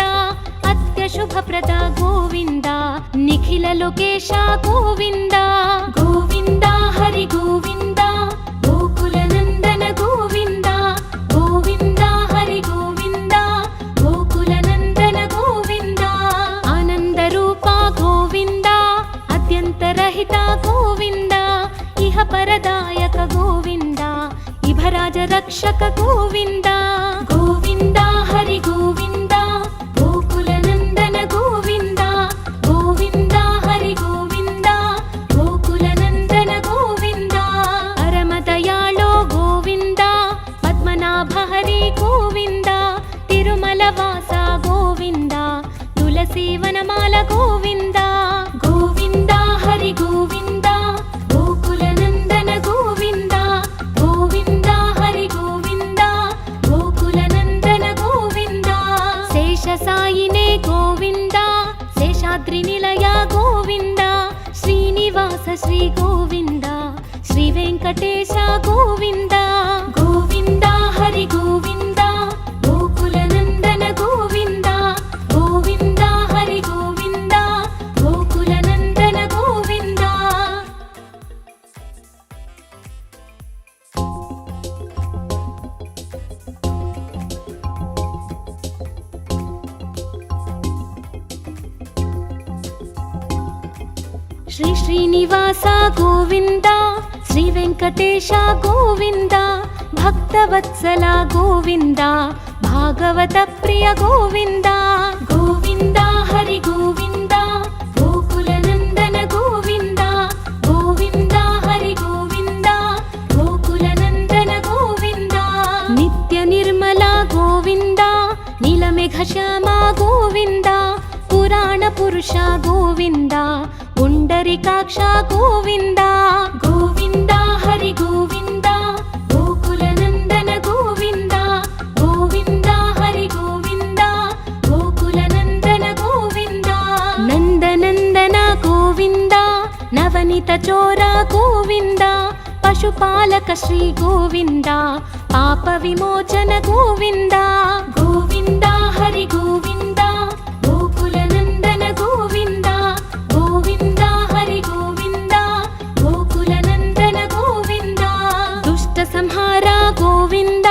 अत्यशुभप्रद गोविन्द निखिल लोकेश गोविन्द गोविन्द हरि गोविन्द गोकुलनन्दन गोविन्द गोविन्द हरि गोविन्द गोकुलनन्दन गोविन्द आनन्दरूप गोविन्द अद्यन्तरहित गोविन्द इह परदायक गोविन्द इभराज रक्षक गोविन्द गोविन्द हरि गोविन्द गोकुलनन्दन गोविन्द गोविन्द हरि गोविन्द गोकुलनन्दन गोविन्द परमदयाळो गोविन्द पद्मनाभ हरि गोविन्द तिरुमलवास गोविन्द तुलसीवनमाल गोविन्द गोविन्द हरि गोविन्द गोकुलनन्दन गोविन्द गोविन्द हरि गोविन्द गोकुलनन्दन गोविन्द शेषसायिने गोविन्द शेषाद्रिनिलय गोविन्द श्रीनिवास श्री गोविन्द श्रीवेङ्कटेश गोविन्द गोविन्द हरि गोविन्द गोकुलनन्दन गोविन्द गोविन्द हरि गोविन्द गोकुलनन्दन गोविन्द श्री श्रीनिवास गोविन्द श्री वेङ्कटेश गोविन्द भक्तवत्सल गोविन्द भागवत प्रिय गोविन्द गोविन्द हरि गोविन्द गोकुलनन्दन गोविन्द गोविन्द हरि गोविन्द गोकुलनन्दन गोविन्द नित्य निर्मल गोविन्द नीलमेघश्याम गोविन्द पुराण पुरुष गोविन्द पुण्डरीकाक्ष गोविन्द गोविन्द हरि गोविन्द गोकुलनन्दन गोविन्द गोविन्द हरि गोविन्द गोकुलनन्दन गोविन्द नन्दनन्दन गोविन्द नवनीत चोर गोविन्द पशुपालक श्री गोविन्द पाप विमोचन गोविन्द गोविन्द हरि गोविन्द गोकुलनन्दन गोविन्द गोविन्द हरि गोविन्द गोकुलनन्दन गोविन्द दुष्ट संहार गोविन्द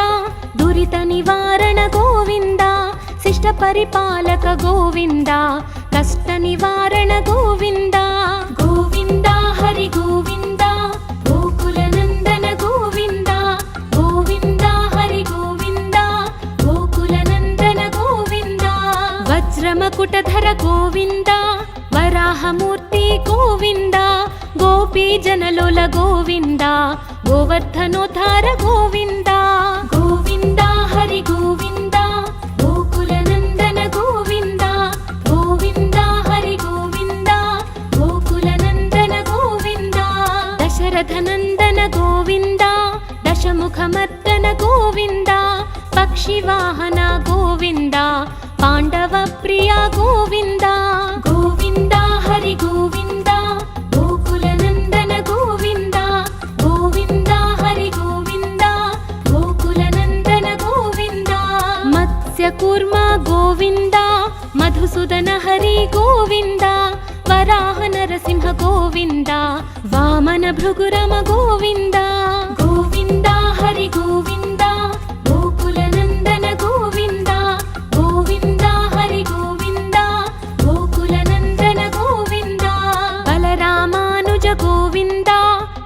दुरित निवारण गोविन्द शिष्ट परिपालक गोविन्द कष्ट निवारण गोविन्द गोविन्द हरि गोविन्द गोकुलनन्दन गोविन्द गोविन्द हरि गोविन्द गोकुलनन्दन गोविन्द वज्रमकुटधर गोविन्द वराहमूर्ति गोविन्द गोपीजनलोल गोविन्द गोवर्धनोद्धार गोविन्द गोविन्द हरि गोविन्द गोकुलनन्दन गोविन्द गोविन्द ಮುಖಮರ್ದನ ಗೋವಿಂದ, ಪಕ್ಷಿವಾಹನ ಗೋವಿಂದ, ಪಾಂಡವ ಪ್ರಿಯ ಗೋವಿಂದ. ಗೋವಿಂದ ಹರಿ ಗೋವಿಂದ, ಗೋಕುಲನಂದನ ಗೋವಿಂದ. ಗೋವಿಂದ ಹರಿ ಗೋವಿಂದ, ಗೋಕುಲನಂದನ ಗೋವಿಂದ. ಮತ್ಸ್ಯ ಕೂರ್ಮ ಗೋವಿಂದ, ಮಧುಸೂದನ ಹರಿ ಗೋವಿಂದ. ವರಾಹ ನರಸಿಂಹ ಗೋವಿಂದ, ವಾಮನ ಭೃಗುರಮ ಗೋವಿಂದ. ಗೋವಿಂದ ಹರಿ ಗೋವಿಂದ, ಗೋಕುಲನಂದನ ಗೋವಿಂದ. ಗೋವಿಂದ ಹರಿ ಗೋವಿಂದ, ಗೋಕುಲನಂದನ ಗೋವಿಂದ. ಬಲರಾಮಾನುಜ ಗೋವಿಂದ,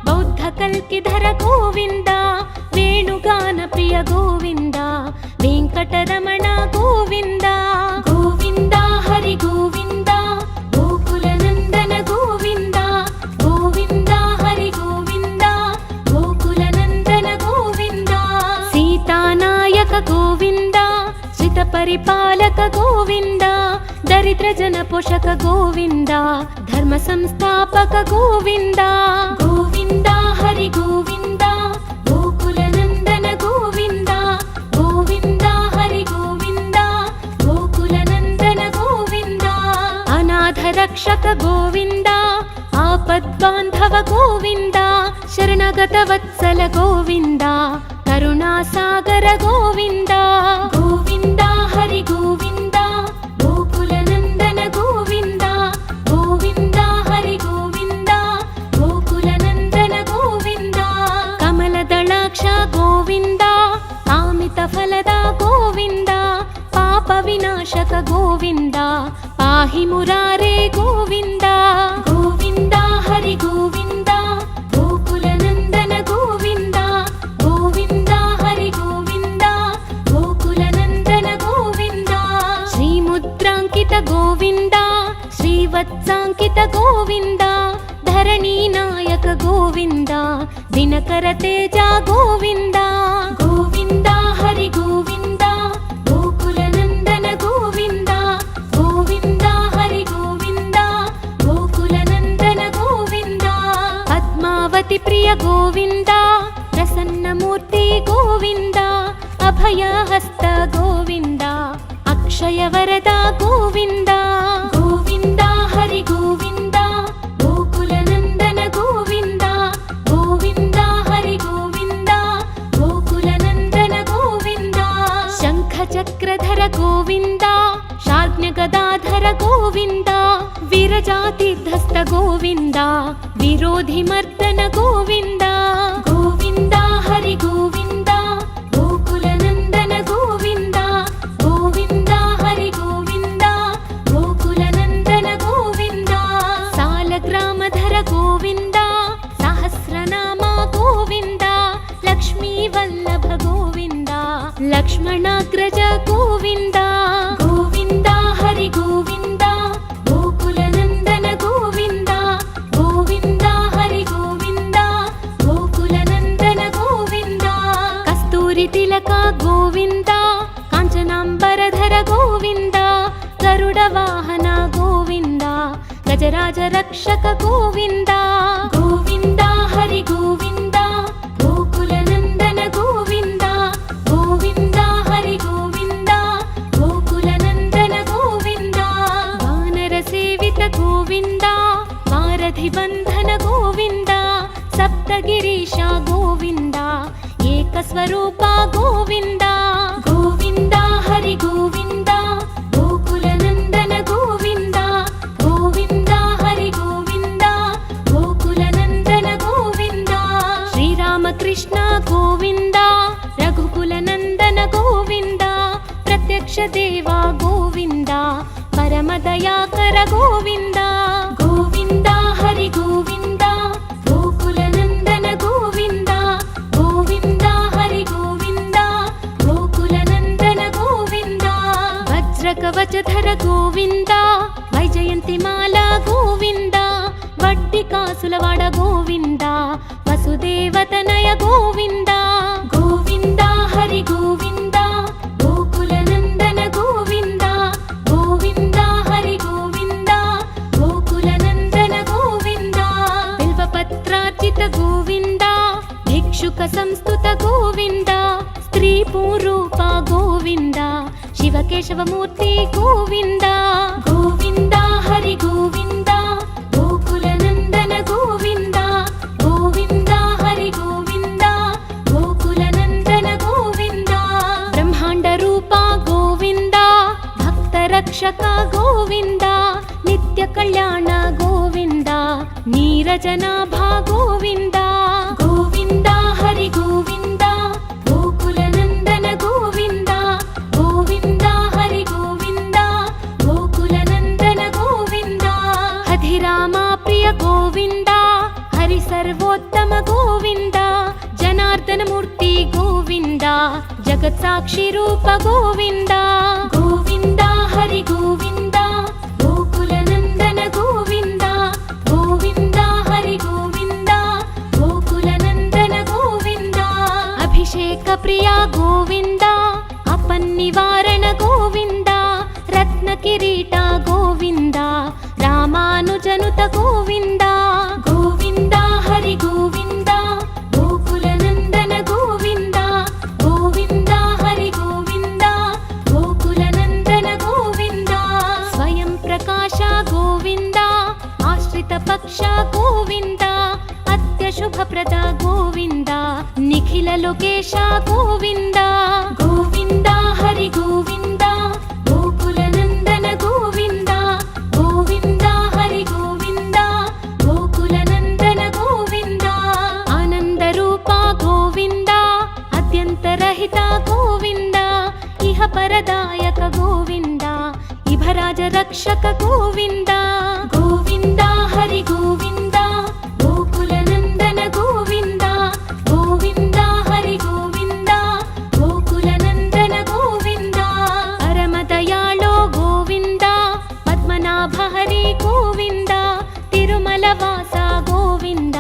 ಬೌದ್ಧ ಕಲ್ಕಿಧರ ಗೋವಿಂದ. ವೇಣುಗಾನ ಪ್ರಿಯ ಗೋವಿಂದ, ವೆಂಕಟರಮಣ ಗೋವಿಂದ. ಗೋವಿಂದ ಹರಿ ಗೋವಿಂದ, ಗೋಕುಲನಂದನ ಗೋವಿಂದ. ಗೋವಿಂದ ಹರಿ ಗೋವಿಂದ, ಗೋಕುಲನಂದನ ಗೋವಿಂದ. ಸೀತಾನಾಯಕ ಗೋವಿಂದ, ಶ್ರಿತ ಪರಿಪಾಲಕ ಗೋವಿಂದ. ದರಿದ್ರ ಜನ ಪೋಷಕ ಗೋವಿಂದ, ಧರ್ಮ ಸಂಸ್ಥಾಪಕ ಗೋವಿಂದ. ಗೋವಿಂದ ಹರಿ ಗೋವಿಂದ, ಗೋಕುಲನಂದನ ಗೋವಿಂದ. ಗೋವಿಂದ ಹರಿ ಗೋವಿಂದ, ಗೋಕುಲನಂದನ ಗೋವಿಂದ. ಅನಾಥ ರಕ್ಷಕ ಗೋವಿಂದ, ಆಪದ್ಬಾಂಧವ ಗೋವಿಂದ. ಶರಣಗತ ವತ್ಸಲ ಗೋವಿಂದ, ಕರುಣಾಸಾಗರ ಗೋವಿಂದ. ಗೋವಿಂದ ಹರಿ ಗೋವಿಂದ, ಗೋಕುಲನಂದನ ಗೋವಿಂದ. ಗೋವಿಂದ ಹರಿ ಗೋವಿಂದ, ಗೋಕುಲನಂದನ ಗೋವಿಂದ. ಕಮಲದಳಾಕ್ಷ ಗೋವಿಂದ, ಕಾಮಿತ ಫಲದ ಗೋವಿಂದ. ಪಾಪ ವಿನಾಶಕ ಗೋವಿಂದ, ಪಾಹಿ ಮುರಾರೇ ಗೋವಿಂದ. ಗೋವಿಂದ ಹರಿ ಗೋವಿಂದ, ಗೋಕುಲನಂದನ ಗೋವಿಂದ. ಗೋವಿಂದ ಹರಿ ಗೋವಿಂದ, ಗೋಕುಲನಂದನ ಗೋವಿಂದ. ಶ್ರೀಮುದ್ರಾಂಕಿತ ಗೋವಿಂದ, ಶ್ರೀವತ್ಸಾಂಕಿತ ಗೋವಿಂದ. ಧರಣಿ ನಾಯಕ ಗೋವಿಂದ, ದಿನಕರ ತೇಜ ಗೋವಿಂದ. ಗೋವಿಂದ ಹರಿ ಗೋವಿಂದ, ಗೋಕುಲನಂದನ ಗೋವಿಂದ. ಗೋವಿಂದ ಹರಿ ಗೋವಿಂದ, ಗೋಕುಲನಂದನ ಗೋವಿಂದ. ಪದ್ಮಾವತಿ ಪ್ರಿಯ ಗೋವಿಂದ, ಪ್ರಸನ್ನ ಮೂರ್ತಿ ಗೋವಿಂದ. ಅಭಯ ಹಸ್ತ ಗೋವಿಂದ, ಅಕ್ಷಯ ವರದ ಗೋವಿಂದ. ಗೋವಿಂದ ಹರಿ ಗೋವಿಂದ, ಗೋಕುಲನಂದನ ಗೋವಿಂದ. ಗೋವಿಂದ ಹರಿ ಗೋವಿಂದ, ಗೋಕುಲನಂದನ ಗೋವಿಂದ. ಶಂಖ ಚಕ್ರಧರ ಗೋವಿಂದ, ಶಾರ್ಜ್ಞ ಗದಾಧರ ಗೋವಿಂದ. ವಿರಜಾತಿರ್ಧಸ್ತ ಗೋವಿಂದ, ವಿರೋಧಿ ಮರ್ದನ ಗೋವಿಂದ. ಗೋವಿಂದ ಹರಿ ಗೋವಿಂದ, ಗೋಕುಲನಂದನ ಗೋವಿಂದ. ಗೋವಿಂದ ಹರಿ ಗೋವಿಂದ, ಗೋಕುಲನಂದನ ಗೋವಿಂದ. ಸಾಲಗ್ರಾಮಧರ ಗೋವಿಂದ, ಸಹಸ್ರನಾಮ ಗೋವಿಂದ. ಲಕ್ಷ್ಮೀ ವಲ್ಲಭ ಗೋವಿಂದ, ಲಕ್ಷ್ಮಣಾಗ್ರಜ ಗೋವಿಂದ. ಗೋವಿಂದ ಹರಿ ಗೋವಿಂದ, ಗೋಕುಲನಂದನ ಗೋವಿಂದ. ಗೋವಿಂದ ಹರಿ ಗೋವಿಂದ, ಗೋಕುಲನಂದನ ಗೋವಿಂದ. ಕಸ್ತೂರಿ ತಿಲಕ ಗೋವಿಂದ, ಕಾಂಚನಾಂಬರಧರ ಗೋವಿಂದ. ಗರುಡ ವಾಹನ ಗೋವಿಂದ, ಗಜರಾಜ ರಕ್ಷಕ ಗೋವಿಂದ. ಗೋವಿಂದ ಹರಿ ಗೋವಿಂದ, ಗೋಕುಲನಂದನ ಗೋವಿಂದ. ಗೋವಿಂದ ಹರಿ ಗೋವಿಂದ, ಗೋಕುಲನಂದನ ಗೋವಿಂದ. ವಾನರ ಸೇವಿತ ಗೋವಿಂದ, ವಾರಧಿ ಬಂಧನ ಗೋವಿಂದ. ಸಪ್ತಗಿರೀಶ ಗೋವಿಂದ, ಏಕಸ್ವರೂಪ ಗೋವಿಂದ. ಗೋವಿಂದ ಹರಿ ಗೋವಿಂದ, ಗೋಕುಲನಂದನ ಗೋವಿಂದ. ಗೋವಿಂದ ಹರಿ ಗೋವಿಂದ, ಗೋಕುಲನಂದನ ಗೋವಿಂದ. ಶ್ರೀರಾಮಕೃಷ್ಣ ಗೋವಿಂದ, ರಘುಕುಲನಂದನ ಗೋವಿಂದ. ಪ್ರತ್ಯಕ್ಷ ದೇವ ಗೋವಿಂದ, ಪರಮ ದಯಾಕರ ಗೋವಿಂದ. ಗೋವಿಂದ ಹರಿ ಗೋವಿಂದ, ಗೋಕುಲನಂದನ ಗೋವಿಂದ. ಗೋವಿಂದ ಹರಿ ಗೋವಿಂದ, ಗೋಕುಲನಂದನ ಗೋವಿಂದ. ವಜ್ರಕವಚಧರ ಗೋವಿಂದ, ವೈಜಯಂತಿ ಮಾಲಾ ಗೋವಿಂದ. ವಡ್ಡಿ ಕಾಸುಲವಾಡ ಗೋವಿಂದ, ವಸುದೇವತನಯ ಗೋವಿಂದ. ಗೋವಿಂದ ಹರಿ ಗೋವಿಂದ, ಗೋಕುಲನಂದನ ಗೋವಿಂದ. ಗೋವಿಂದ ಹರಿ ಗೋವಿಂದ, ಗೋಕುಲನಂದನ ಗೋವಿಂದ. ಬಿಲ್ವಪತ್ರಾರ್ಚಿತ ಗೋವಿಂದ, ಭಿಕ್ಷುಕ ಸಂಸ್ತುತ ಗೋವಿಂದ. ಪೂರೂಪ ಗೋವಿಂದ ಶಿವಕೇಶವಮೂರ್ತಿ ಗೋವಿಂದ ಗೋವಿಂದ ಹರಿ ಗೋವಿಂದ ಗೋಕುಲ ನಂದನ ಗೋವಿಂದ ಗೋವಿಂದ ಹರಿ ಗೋವಿಂದ ಗೋಕುಲ ನಂದನ ಗೋವಿಂದ ಬ್ರಹ್ಮಾಂಡ ರೂಪ ಗೋವಿಂದ ಭಕ್ತ ರಕ್ಷಕ ಗೋವಿಂದ ನಿತ್ಯ ಕಲ್ಯಾಣ ಗೋವಿಂದ ನೀರಜನಾಭ ಗೋವಿಂದ ಗೋವಿಂದ ಹರಿ ಗೋವಿಂದ ಗೋಕುಲ ನಂದನ ಗೋವಿಂದ ಗೋವಿಂದ ಹರಿ ಗೋವಿಂದ ಗೋಕುಲ ನಂದನ ಗೋವಿಂದ ಹಧಿರಾಮ ಪ್ರಿಯ ಗೋವಿಂದ ಹರಿ ಸರ್ವೋತ್ತಮ ಗೋವಿಂದ ಜನಾರ್ದನ ಮೂರ್ತಿ ಗೋವಿಂದ ಜಗತ್ ಸಾಕ್ಷಿ ರೂಪ ಗೋವಿಂದ ಗೋವಿಂದ ಹರಿ ಗೋವಿಂದ ಗೋಕುಲ ನಂದನ ಗೋವಿಂದ ಗೋವಿಂದ ಹರಿ ಗೋವಿಂದ ಗೋಕುಲ ನಂದನ ಗೋವಿಂದ ಅಭಿಷೇಕ ಪ್ರಿಯ ಗೋವಿಂದ ಅಪನ್ನಿವಾರಣ ಗೋವಿಂದ ರತ್ನ ಕಿರೀಟ ಗೋವಿಂದ ರಾಮಾನುಜನುತ ಗೋವಿಂದ ಗೋವಿಂದ ಹರಿ ಗೋವಿಂದ ಗೋಕುಲ ನಂದನ ಗೋವಿಂದ ಗೋವಿಂದ ಹರಿ ಗೋವಿಂದ ಗೋಕುಲ ನಂದನ ಗೋವಿಂದ ಸ್ವಯಂ ಪ್ರಕಾಶ ಗೋವಿಂದ ಆಶ್ರಿತ ಪಕ್ಷ ಗೋವಿಂದ ಅತ್ಯ ಶುಭಪ್ರದ ಗೋವಿಂದ ನಿಖಿಲ ಲೋಕೇಶ ಗೋವಿಂದ ಗೋವಿಂದ ಹರಿ ಗೋವಿಂದ ಗೋಕುಲ ನಂದನ ಗೋವಿಂದ ಗೋವಿಂದ ಹರಿ ಗೋವಿಂದ ಗೋಕುಲ ನಂದನ ಗೋವಿಂದ ಆನಂದ ರೂಪ ಗೋವಿಂದ ಅತ್ಯಂತರಹಿತ ಗೋವಿಂದ ಇಹ ಪರದಾಯಕ ಗೋವಿಂದ ಇಭರಾಜ ರಕ್ಷಕ ಗೋವಿಂದ ಗೋವಿಂದ ಹರಿ ಗೋವಿಂದ ಗೋಕುಲ ನಂದನ ಗೋವಿಂದ ಗೋವಿಂದ ಹರಿ ಗೋವಿಂದ ಗೋಕುಲ ನಂದನ ಗೋವಿಂದ ಪರಮ ದಯಾಳೋ ಗೋವಿಂದ ಪದ್ಮನಾಭ ಹರಿ ಗೋವಿಂದ ತಿರುಮಲ ವಾಸ ಗೋವಿಂದ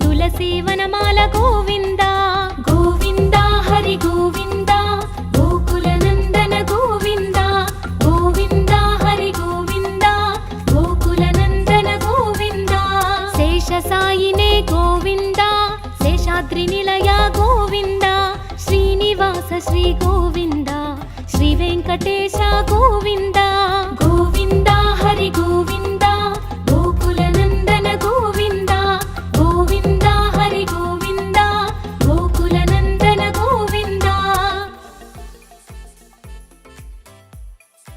ತುಳಸಿ ವನಮಾಲ ಗೋವಿಂದ ಗೋವಿಂದ ಹರಿ ಗೋವಿಂದ ಗೋಕುಲ ನಂದನ ಗೋವಿಂದ ಗೋವಿಂದ ಹರಿ ಗೋವಿಂದ ಗೋಕುಲ ನಂದನ ಗೋವಿಂದ ಶೇಷ ಸಾಯಿನೇ ಗೋವಿಂದ ಶೇಷಾದ್ರಿ ನಿಲಯ ಗೋವಿಂದ ಶ್ರೀನಿವಾಸ ಶ್ರೀ ಗೋವಿಂದ ಶ್ರೀ ವೆಂಕಟೇಶ ಗೋವಿಂದ